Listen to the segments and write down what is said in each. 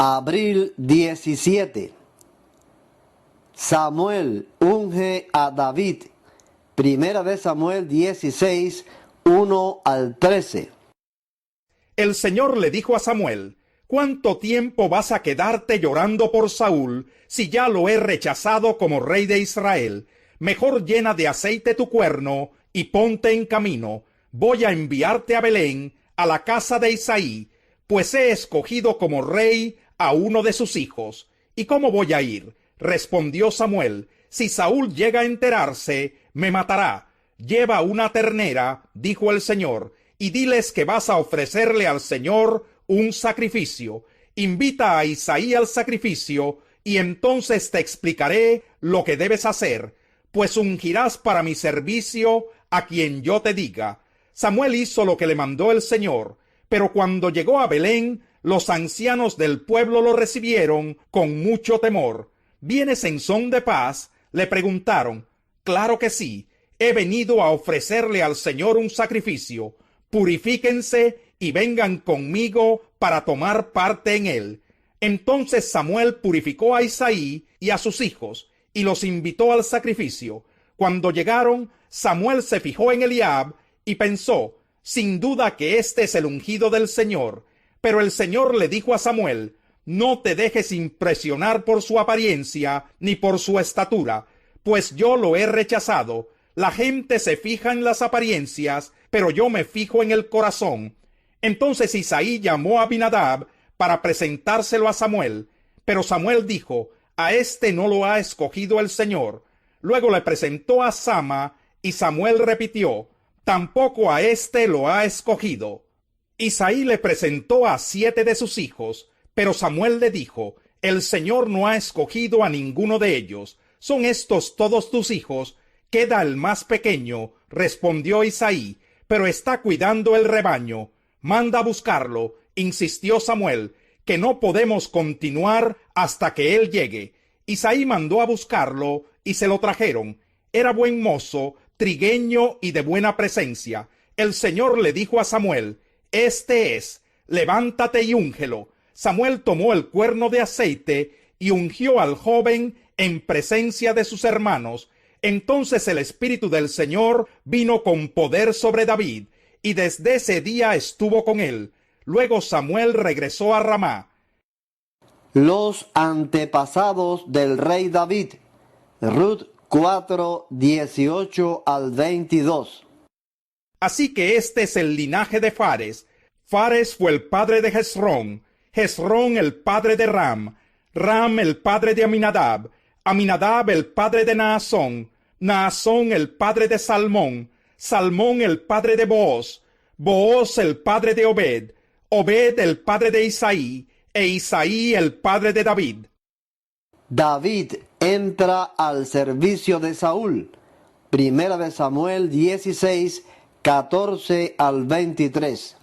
Abril 17. Samuel unge a David. Primera de Samuel 16, 1 al 13. El Señor le dijo a Samuel: ¿Cuánto tiempo vas a quedarte llorando por Saúl, si ya lo he rechazado como rey de Israel? Mejor llena de aceite tu cuerno y ponte en camino. Voy a enviarte a Belén, a la casa de Isaí, pues he escogido como rey a uno de sus hijos. ¿Y cómo voy a ir? Respondió Samuel: si Saúl llega a enterarse, me matará. Lleva una ternera, dijo el Señor, y diles que vas a ofrecerle al Señor un sacrificio. Invita a Isaí al sacrificio, y entonces te explicaré lo que debes hacer, pues ungirás para mi servicio a quien yo te diga. Samuel hizo lo que le mandó el Señor, pero cuando llegó a Belén, los ancianos del pueblo lo recibieron con mucho temor. ¿Vienes en son de paz?, le preguntaron. Claro que sí, he venido a ofrecerle al Señor un sacrificio. Purifíquense y vengan conmigo para tomar parte en él. Entonces Samuel purificó a Isaí y a sus hijos, y los invitó al sacrificio. Cuando llegaron, Samuel se fijó en Eliab y pensó: sin duda que este es el ungido del Señor. Pero el Señor le dijo a Samuel: no te dejes impresionar por su apariencia ni por su estatura, pues yo lo he rechazado. La gente se fija en las apariencias, pero yo me fijo en el corazón. Entonces Isaí llamó a Abinadab para presentárselo a Samuel, pero Samuel dijo: a este no lo ha escogido el Señor. Luego le presentó a Sama, y Samuel repitió: tampoco a este lo ha escogido. Isaí le presentó a 7 de sus hijos, pero Samuel le dijo: el Señor no ha escogido a ninguno de ellos. ¿Son estos todos tus hijos? Queda el más pequeño, respondió Isaí, pero está cuidando el rebaño. Manda a buscarlo, insistió Samuel, que no podemos continuar hasta que él llegue. Isaí mandó a buscarlo y se lo trajeron. Era buen mozo, trigueño y de buena presencia. El Señor le dijo a Samuel: este es, levántate y úngelo. Samuel tomó el cuerno de aceite y ungió al joven en presencia de sus hermanos. Entonces el Espíritu del Señor vino con poder sobre David, y desde ese día estuvo con él. Luego Samuel regresó a Ramá. Los antepasados del rey David. Ruth 4, 18 al 22. Así que este es el linaje de Fares. Fares fue el padre de Hezrón, Hezrón el padre de Ram, Ram el padre de Aminadab, Aminadab el padre de Naasón, Naasón el padre de Salmón, Salmón el padre de Booz, Booz el padre de Obed, Obed el padre de Isaí, e Isaí el padre de David. David entra al servicio de Saúl. Primera de Samuel 16, 14 al 23.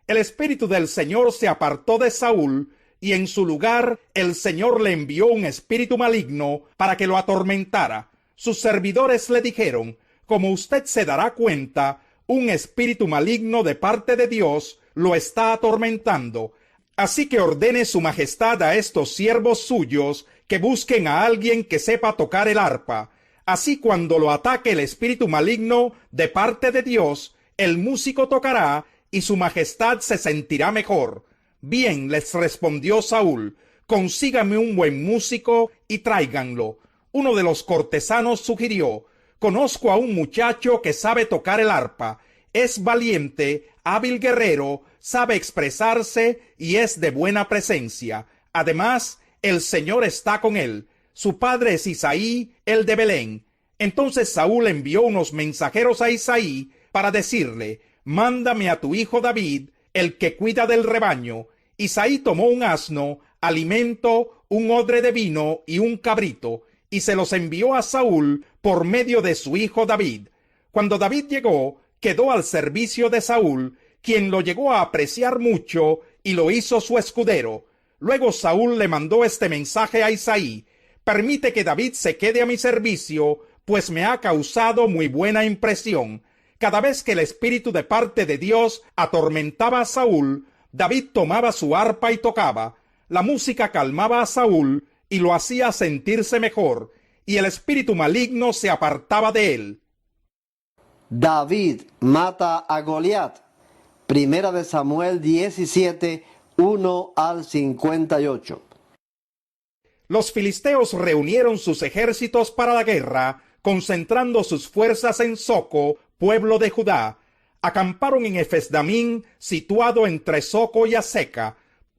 El Espíritu del Señor se apartó de Saúl, y en su lugar el Señor le envió un espíritu maligno para que lo atormentara. Sus servidores le dijeron: como usted se dará cuenta, un espíritu maligno de parte de Dios lo está atormentando. Así que ordene su majestad a estos siervos suyos que busquen a alguien que sepa tocar el arpa. Así, cuando lo ataque el espíritu maligno de parte de Dios, el músico tocará y su majestad se sentirá mejor. Bien, les respondió Saúl, consígame un buen músico y tráiganlo. Uno de los cortesanos sugirió: conozco a un muchacho que sabe tocar el arpa. Es valiente, hábil guerrero, sabe expresarse y es de buena presencia. Además, el Señor está con él. Su padre es Isaí, el de Belén. Entonces Saúl envió unos mensajeros a Isaí para decirle: mándame a tu hijo David, el que cuida del rebaño. Isaí tomó un asno, alimento, un odre de vino y un cabrito, y se los envió a Saúl por medio de su hijo David. Cuando David llegó, quedó al servicio de Saúl, quien lo llegó a apreciar mucho y lo hizo su escudero. Luego Saúl le mandó este mensaje a Isaí: permite que David se quede a mi servicio, pues me ha causado muy buena impresión. Cada vez que el espíritu de parte de Dios atormentaba a Saúl, David tomaba su arpa y tocaba. La música calmaba a Saúl y lo hacía sentirse mejor, y el espíritu maligno se apartaba de él. David mata a Goliat. Primera de Samuel 17, 1 al 58. Los filisteos reunieron sus ejércitos para la guerra, concentrando sus fuerzas en Soco, pueblo de Judá. Acamparon en Efesdamín, situado entre Soco y Aseca.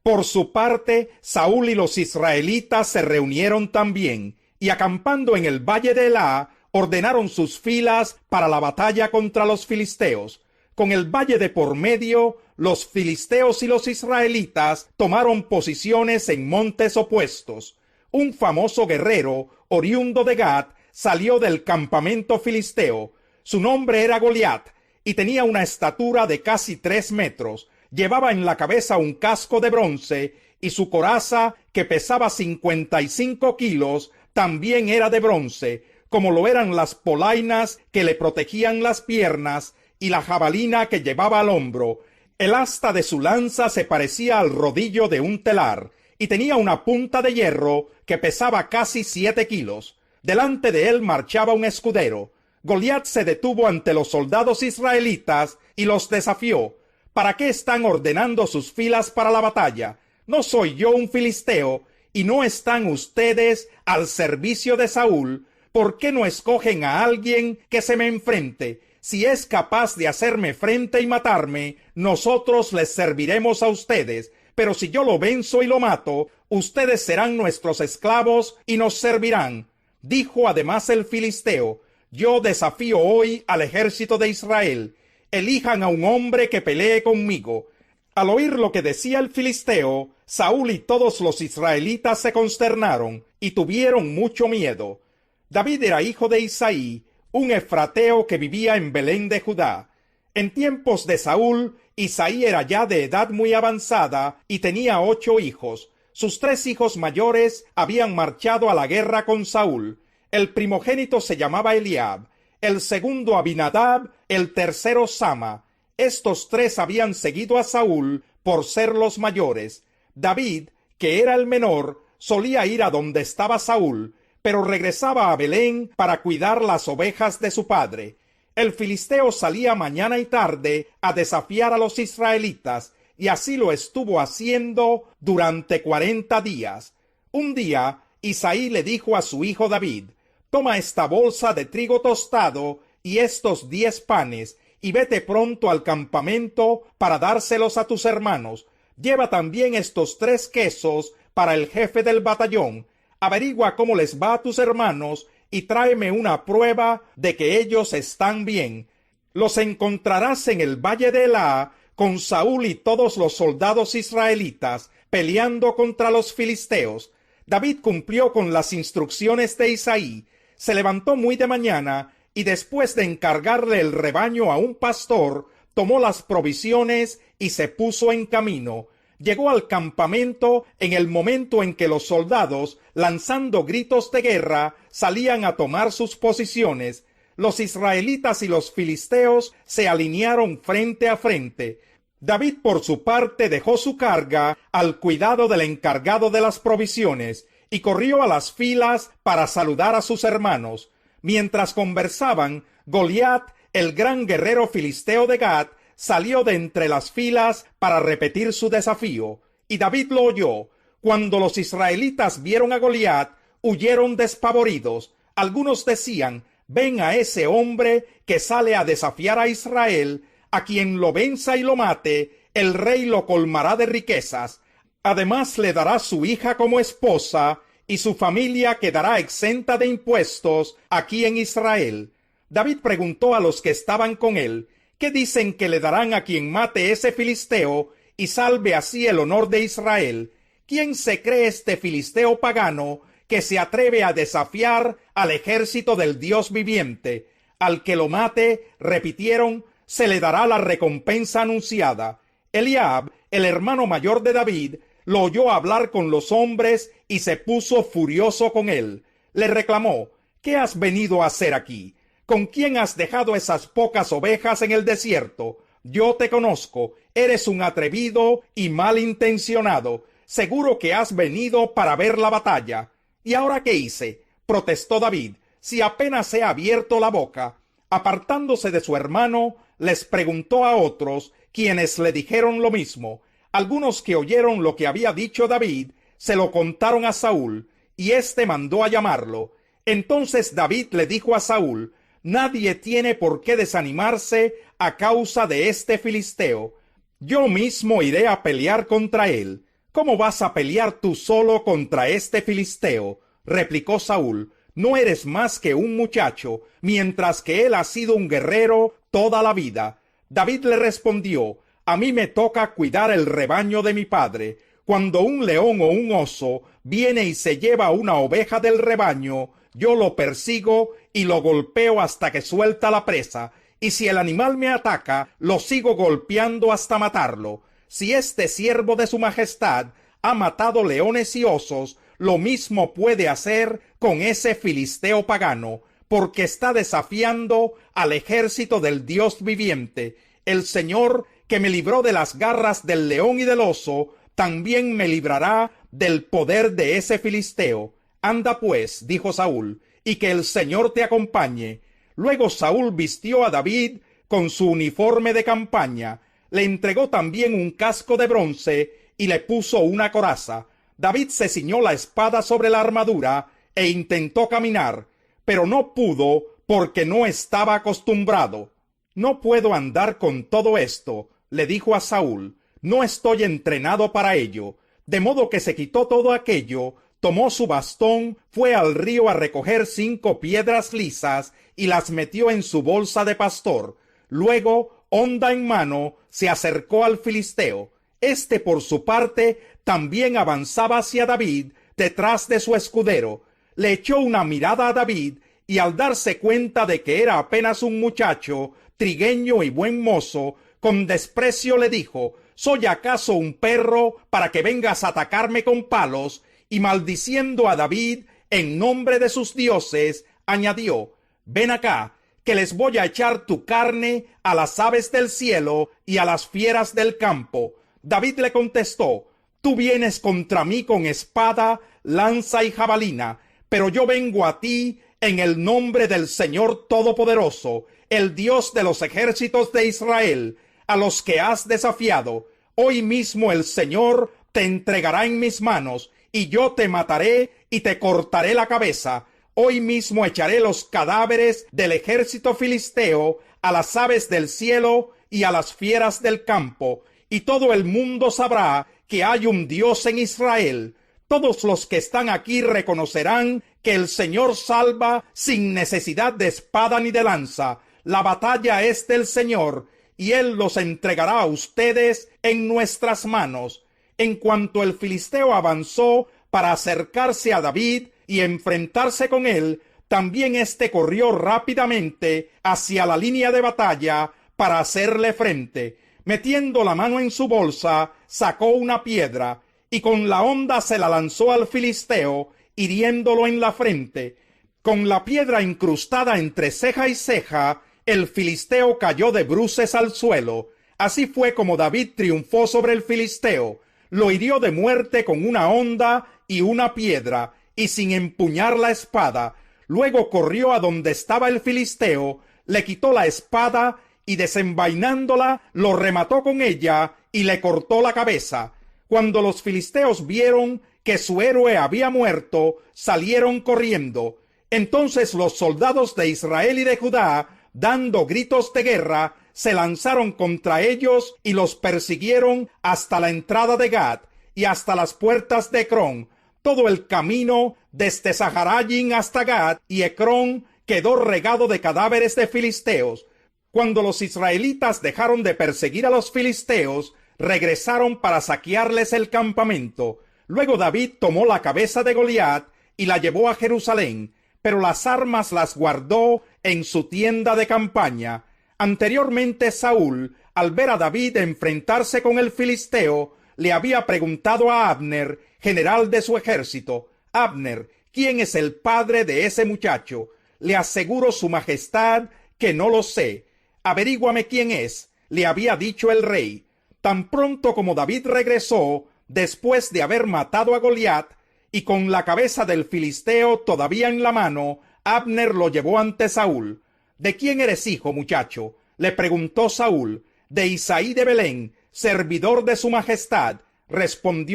Por su parte, Saúl y los israelitas se reunieron también, y acampando en el valle de Elá, ordenaron sus filas para la batalla contra los filisteos. Con el valle de por medio, los filisteos y los israelitas tomaron posiciones en montes opuestos. Un famoso guerrero, oriundo de Gat, salió del campamento filisteo. Su nombre era Goliat, y tenía una estatura de casi 3 metros. Llevaba en la cabeza un casco de bronce, y su coraza, que pesaba 55 kilos, también era de bronce, como lo eran las polainas que le protegían las piernas, y la jabalina que llevaba al hombro. El asta de su lanza se parecía al rodillo de un telar, y tenía una punta de hierro que pesaba casi 7 kilos. Delante de él marchaba un escudero. Goliat se detuvo ante los soldados israelitas y los desafió. ¿Para qué están ordenando sus filas para la batalla? ¿No soy yo un filisteo y no están ustedes al servicio de Saúl? ¿Por qué no escogen a alguien que se me enfrente? Si es capaz de hacerme frente y matarme, nosotros les serviremos a ustedes. Pero si yo lo venzo y lo mato, ustedes serán nuestros esclavos y nos servirán. Dijo además el filisteo: yo desafío hoy al ejército de Israel. Elijan a un hombre que pelee conmigo. Al oír lo que decía el filisteo, Saúl y todos los israelitas se consternaron y tuvieron mucho miedo. David era hijo de Isaí, un efrateo que vivía en Belén de Judá. En tiempos de Saúl, Isaí era ya de edad muy avanzada y tenía 8 hijos. Sus 3 hijos mayores habían marchado a la guerra con Saúl. El primogénito se llamaba Eliab, el segundo Abinadab, el tercero Sama. Estos 3 habían seguido a Saúl por ser los mayores. David, que era el menor, solía ir a donde estaba Saúl, pero regresaba a Belén para cuidar las ovejas de su padre. El filisteo salía mañana y tarde a desafiar a los israelitas, y así lo estuvo haciendo durante 40 días. Un día, Isaí le dijo a su hijo David: toma esta bolsa de trigo tostado y estos 10 panes, y vete pronto al campamento para dárselos a tus hermanos. Lleva también estos 3 quesos para el jefe del batallón. Averigua cómo les va a tus hermanos y tráeme una prueba de que ellos están bien. Los encontrarás en el valle de Elá con Saúl y todos los soldados israelitas peleando contra los filisteos. David cumplió con las instrucciones de Isaí. Se levantó muy de mañana y después de encargarle el rebaño a un pastor, tomó las provisiones y se puso en camino. Llegó al campamento en el momento en que los soldados, lanzando gritos de guerra, salían a tomar sus posiciones. Los israelitas y los filisteos se alinearon frente a frente. David, por su parte, dejó su carga al cuidado del encargado de las provisiones y corrió a las filas para saludar a sus hermanos. Mientras conversaban, Goliat, el gran guerrero filisteo de Gat, salió de entre las filas para repetir su desafío, y David lo oyó. Cuando los israelitas vieron a Goliat, huyeron despavoridos. Algunos decían: ven a ese hombre que sale a desafiar a Israel, a quien lo venza y lo mate, el rey lo colmará de riquezas. Además le dará su hija como esposa, y su familia quedará exenta de impuestos aquí en Israel. David preguntó a los que estaban con él: ¿qué dicen que le darán a quien mate ese filisteo y salve así el honor de Israel? ¿Quién se cree este filisteo pagano que se atreve a desafiar al ejército del Dios viviente? Al que lo mate, repitieron, se le dará la recompensa anunciada. Eliab, el hermano mayor de David, lo oyó hablar con los hombres y se puso furioso con él. Le reclamó: ¿qué has venido a hacer aquí? ¿Con quién has dejado esas pocas ovejas en el desierto? Yo te conozco, eres un atrevido y malintencionado. seguro que has venido para ver la batalla. ¿Y ahora qué hice?, protestó David, si apenas he abierto la boca. Apartándose de su hermano, les preguntó a otros, quienes le dijeron lo mismo. Algunos que oyeron lo que había dicho David, se lo contaron a Saúl, y éste mandó a llamarlo. Entonces David le dijo a Saúl: nadie tiene por qué desanimarse a causa de este filisteo. Yo mismo iré a pelear contra él. ¿Cómo vas a pelear tú solo contra este filisteo?, replicó Saúl. No eres más que un muchacho, mientras que él ha sido un guerrero toda la vida. David le respondió: a mí me toca cuidar el rebaño de mi padre. Cuando un león o un oso viene y se lleva una oveja del rebaño, yo lo persigo y lo golpeo hasta que suelta la presa, y si el animal me ataca, lo sigo golpeando hasta matarlo. Si este siervo de su majestad ha matado leones y osos, lo mismo puede hacer con ese filisteo pagano, porque está desafiando al ejército del Dios viviente. El Señor, que me libró de las garras del león y del oso, también me librará del poder de ese filisteo. Anda pues, dijo Saúl, y que el Señor te acompañe. Luego Saúl vistió a David con su uniforme de campaña, le entregó también un casco de bronce y le puso una coraza. David se ciñó la espada sobre la armadura e intentó caminar, pero no pudo porque no estaba acostumbrado. No puedo andar con todo esto, le dijo a Saúl, no estoy entrenado para ello. De modo que se quitó todo aquello, tomó su bastón, fue al río a recoger 5 piedras lisas y las metió en su bolsa de pastor. Luego, honda en mano, se acercó al filisteo. Este, por su parte, también avanzaba hacia David detrás de su escudero. Le echó una mirada a David y al darse cuenta de que era apenas un muchacho, trigueño y buen mozo, con desprecio le dijo: ¿soy acaso un perro para que vengas a atacarme con palos? Y maldiciendo a David en nombre de sus dioses, añadió: ven acá, que les voy a echar tu carne a las aves del cielo y a las fieras del campo. David le contestó: tú vienes contra mí con espada, lanza y jabalina, pero yo vengo a ti en el nombre del Señor Todopoderoso, el Dios de los ejércitos de Israel, a los que has desafiado. Hoy mismo el Señor te entregará en mis manos, y yo te mataré y te cortaré la cabeza. Hoy mismo echaré los cadáveres del ejército filisteo a las aves del cielo y a las fieras del campo, y todo el mundo sabrá que hay un Dios en Israel. Todos los que están aquí reconocerán que el Señor salva sin necesidad de espada ni de lanza. La batalla es del Señor, y Él los entregará a ustedes en nuestras manos. En cuanto el filisteo avanzó para acercarse a David y enfrentarse con él, también éste corrió rápidamente hacia la línea de batalla para hacerle frente. Metiendo la mano en su bolsa, sacó una piedra, y con la honda se la lanzó al filisteo, hiriéndolo en la frente. Con la piedra incrustada entre ceja y ceja, el filisteo cayó de bruces al suelo. Así fue como David triunfó sobre el filisteo. Lo hirió de muerte con una honda y una piedra, y sin empuñar la espada. Luego corrió a donde estaba el filisteo, le quitó la espada y desenvainándola, lo remató con ella y le cortó la cabeza. Cuando los filisteos vieron que su héroe había muerto, salieron corriendo. Entonces los soldados de Israel y de Judá, dando gritos de guerra, se lanzaron contra ellos y los persiguieron hasta la entrada de Gad y hasta las puertas de Ecrón. Todo el camino desde Saharayim hasta Gad y Ecrón quedó regado de cadáveres de filisteos. Cuando los israelitas dejaron de perseguir a los filisteos, regresaron para saquearles el campamento. Luego David tomó la cabeza de Goliat y la llevó a Jerusalén, pero las armas las guardó en su tienda de campaña. Anteriormente Saúl, al ver a David enfrentarse con el filisteo, le había preguntado a Abner, general de su ejército: Abner, ¿quién es el padre de ese muchacho? Le aseguro, su majestad, que no lo sé. Averíguame quién es, le había dicho el rey. Tan pronto como David regresó, después de haber matado a Goliat, y con la cabeza del filisteo todavía en la mano, Abner lo llevó ante Saúl. ¿De quién eres hijo, muchacho?, le preguntó Saúl. De Isaí de Belén, servidor de su majestad, respondió